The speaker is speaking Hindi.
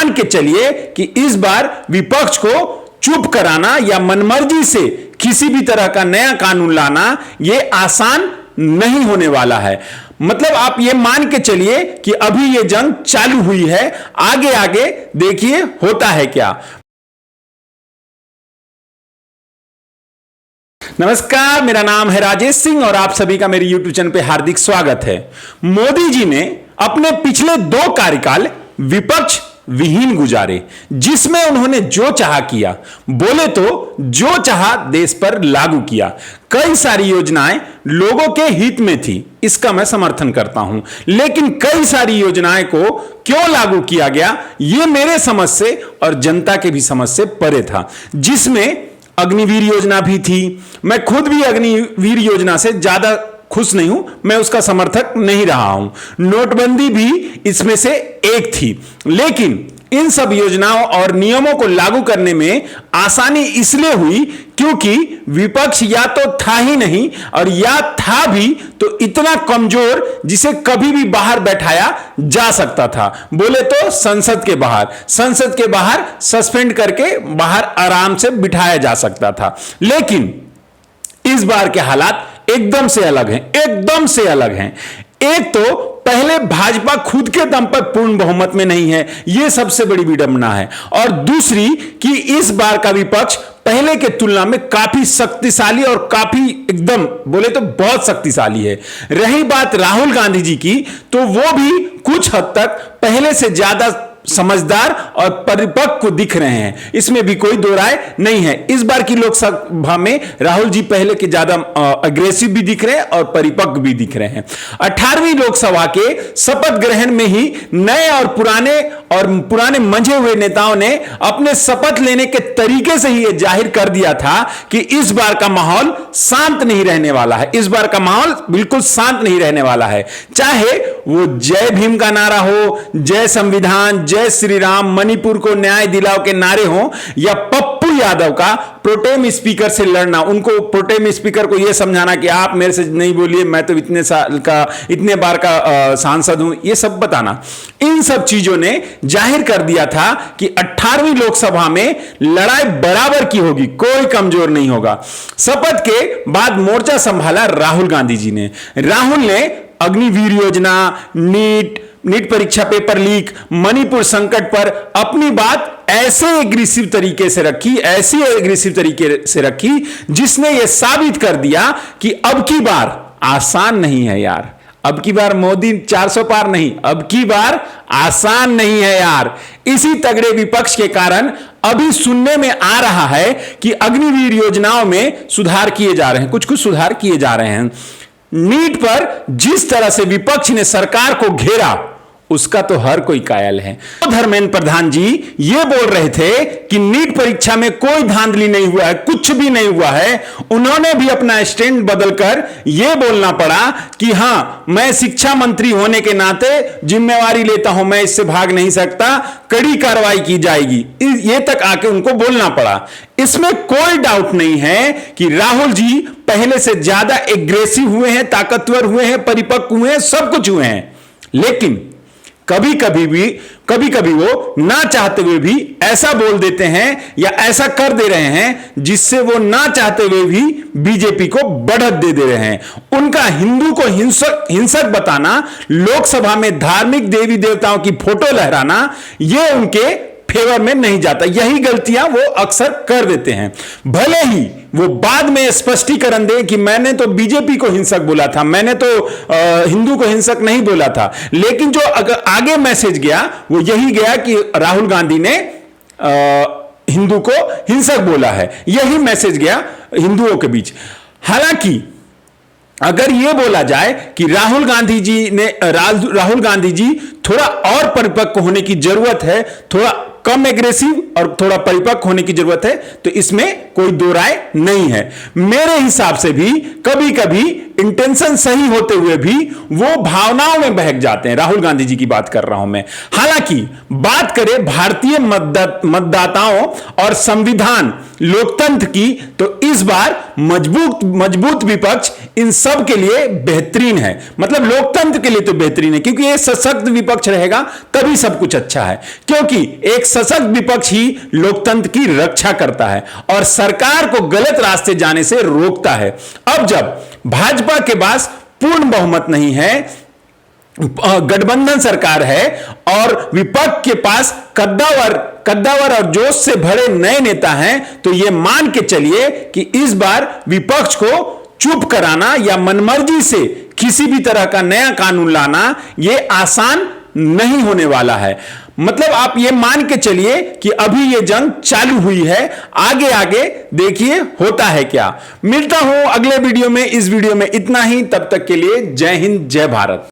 मान के चलिए कि इस बार विपक्ष को चुप कराना या मनमर्जी से किसी भी तरह का नया कानून लाना यह आसान नहीं होने वाला है। मतलब आप ये मान के चलिए कि अभी ये जंग चालू हुई है, आगे आगे देखिए होता है क्या। नमस्कार, मेरा नाम है राजेश सिंह और आप सभी का मेरे YouTube चैनल पे हार्दिक स्वागत है। मोदी जी ने अपने पिछले 2 कार्यकाल विपक्ष विहीन गुजारे, जिसमें उन्होंने जो चाहा किया, बोले तो जो चाहा देश पर लागू किया। कई सारी योजनाएं लोगों के हित में थी, इसका मैं समर्थन करता हूं, लेकिन कई सारी योजनाएं को क्यों लागू किया गया यह मेरे समझ से और जनता के भी समझ से परे था। जिसमें अग्निवीर योजना भी थी। मैं खुद भी अग्निवीर योजना से ज्यादा खुश नहीं हूं, मैं उसका समर्थक नहीं रहा हूं। नोटबंदी भी इसमें से एक थी, लेकिन इन सब योजनाओं और नियमों को लागू करने में आसानी इसलिए हुई क्योंकि विपक्ष या तो था ही नहीं और या था भी तो इतना कमजोर जिसे कभी भी बाहर बैठाया जा सकता था। बोले तो संसद के बाहर सस्पेंड करके बाहर आराम से बिठाया जा सकता था। लेकिन इस बार के हालात एकदम से अलग हैं। एक तो पहले भाजपा खुद के दम पर पूर्ण बहुमत में नहीं है, यह सबसे बड़ी विडंबना है। और दूसरी कि इस बार का विपक्ष पहले के तुलना में काफी शक्तिशाली और काफी एकदम बोले तो बहुत शक्तिशाली है। रही बात राहुल गांधी जी की, तो वो भी कुछ हद तक पहले से ज्यादा समझदार और परिपक्व दिख रहे हैं, इसमें भी कोई दो राय नहीं है। इस बार की लोकसभा में राहुल जी पहले के ज्यादा अग्रेसिव भी दिख रहे हैं और परिपक्व भी दिख रहे हैं। 18वीं लोकसभा के शपथ ग्रहण में ही नए और पुराने मंझे हुए नेताओं ने अपने शपथ लेने के तरीके से ही यह जाहिर कर दिया था कि इस बार का माहौल शांत नहीं रहने वाला है। इस बार का माहौल बिल्कुल शांत नहीं रहने वाला है, चाहे वो जय भीम का नारा हो, जय संविधान, जय श्री राम, मणिपुर को न्याय दिलाओ के नारे हों, या पप्पू यादव का प्रोटेम स्पीकर से लड़ना, उनको प्रोटेम स्पीकर को यह समझाना कि आप मेरे से नहीं बोलिए, मैं तो इतने बार का सांसद हूं, यह सब बताना। इन सब चीजों ने जाहिर कर दिया था कि 18वीं लोकसभा में लड़ाई बराबर की होगी, कोई कमजोर नहीं होगा। शपथ के बाद मोर्चा संभाला राहुल गांधी जी ने। राहुल ने अग्निवीर योजना, नीट परीक्षा पेपर लीक, मणिपुर संकट पर अपनी बात ऐसे एग्रेसिव तरीके से रखी जिसने यह साबित कर दिया कि अब की बार आसान नहीं है यार। अब की बार मोदी 400 पार नहीं, अब की बार आसान नहीं है यार। इसी तगड़े विपक्ष के कारण अभी सुनने में आ रहा है कि अग्निवीर योजनाओं में सुधार किए जा रहे हैं, कुछ सुधार किए जा रहे हैं। नीट पर जिस तरह से विपक्ष ने सरकार को घेरा, उसका तो हर कोई कायल है। धर्मेंद्र प्रधान जी ये बोल रहे थे कि नीट परीक्षा में कोई धांधली नहीं हुआ है, कुछ भी नहीं हुआ है। उन्होंने भी अपना स्टैंड बदलकर यह बोलना पड़ा कि हां, मैं शिक्षा मंत्री होने के नाते जिम्मेवारी लेता हूं, मैं इससे भाग नहीं सकता, कड़ी कार्रवाई की जाएगी, ये तक आके उनको बोलना पड़ा। इसमें कोई डाउट नहीं है कि राहुल जी पहले से ज्यादा एग्रेसिव हुए हैं, ताकतवर हुए हैं, परिपक्व हुए हैं, सब कुछ हुए हैं। लेकिन कभी कभी वो ना चाहते हुए भी ऐसा बोल देते हैं या ऐसा कर दे रहे हैं जिससे वो ना चाहते हुए भी बीजेपी को बढ़त दे रहे हैं। उनका हिंदू को हिंसक बताना, लोकसभा में धार्मिक देवी देवताओं की फोटो लहराना, ये उनके फेवर में नहीं जाता। यही गलतियां वो अक्सर कर देते हैं। भले ही वो बाद में स्पष्टीकरण दे कि मैंने तो बीजेपी को हिंसक बोला था, मैंने तो हिंदू को हिंसक नहीं बोला था, लेकिन जो आगे मैसेज गया वो यही गया कि राहुल गांधी ने हिंदू को हिंसक बोला है, यही मैसेज गया हिंदुओं के बीच। हालांकि अगर यह बोला जाए कि राहुल गांधी जी थोड़ा और परिपक्व होने की जरूरत है, थोड़ा कम एग्रेसिव और थोड़ा परिपक्व होने की जरूरत है, तो इसमें कोई दो राय नहीं है। मेरे हिसाब से भी कभी कभी इंटेंशन सही होते हुए भी वो भावनाओं में बहक जाते हैं। राहुल गांधी जी की बात कर रहा हूं मैं। हालांकि बात करें भारतीय मतदाताओं और संविधान लोकतंत्र की, तो इस बार मजबूत विपक्ष इन सब के लिए बेहतरीन है। मतलब लोकतंत्र के लिए तो बेहतरीन है, क्योंकि ये सशक्त विपक्ष रहेगा तभी सब कुछ अच्छा है, क्योंकि एक सशक्त विपक्ष ही लोकतंत्र की रक्षा करता है और सरकार को गलत रास्ते जाने से रोकता है। अब जब भाजपा के पास पूर्ण बहुमत नहीं है, गठबंधन सरकार है और विपक्ष के पास कद्दावर और जोश से भरे नए नेता हैं, तो यह मान के चलिए कि इस बार विपक्ष को चुप कराना या मनमर्जी से किसी भी तरह का नया कानून लाना यह आसान नहीं होने वाला है। मतलब आप ये मान के चलिए कि अभी ये जंग चालू हुई है, आगे आगे देखिए होता है क्या। मिलता हूं अगले वीडियो में। इस वीडियो में इतना ही, तब तक के लिए जय हिंद, जय भारत।